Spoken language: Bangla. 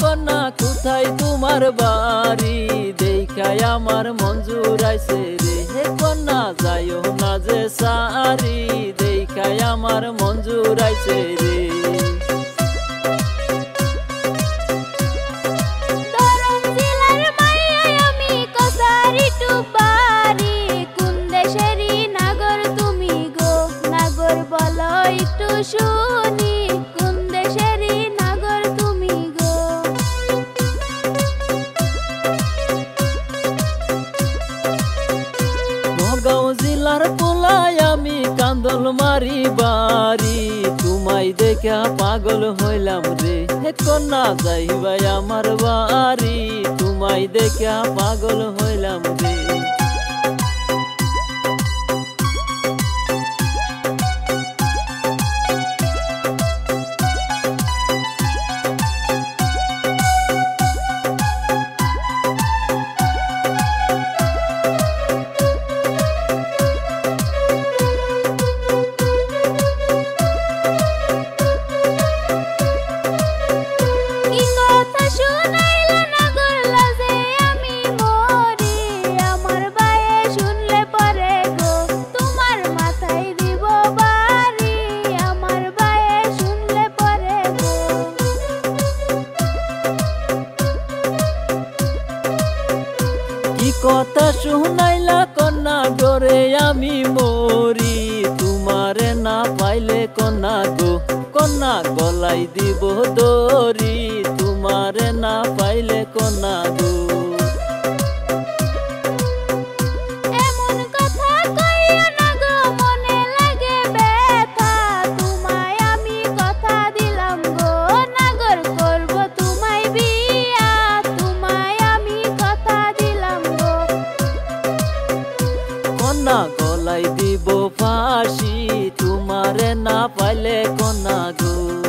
কন্যা কোথায় তোমার বাড়ি দেখাই আমার মন জুড়াইছে রে হে কন্যা যাইও না যে সারি দেখাই আমার মন জুড়াইছে রে শুনি কোন দেশেরই নাগর তুমি গো নগাঁও জেলার পোলাই আমি কান্দলমারি বাড়ি তোমায় দেখা পাগল হইলাম রে হে কন্যা যাইবাই আমার বাড়ি তোমায় দেখা পাগল হইলাম রে কথা শুনাইলা কন্যা ডরে আমি মরি তোমারে না পাইলে কন্যা গো কন্যা গলাই দিব দড়ি তোমারে না পাইলে কন্যা গো গলাই দিব ফাঁসি তোমারে না পাইলে কন্যা গো।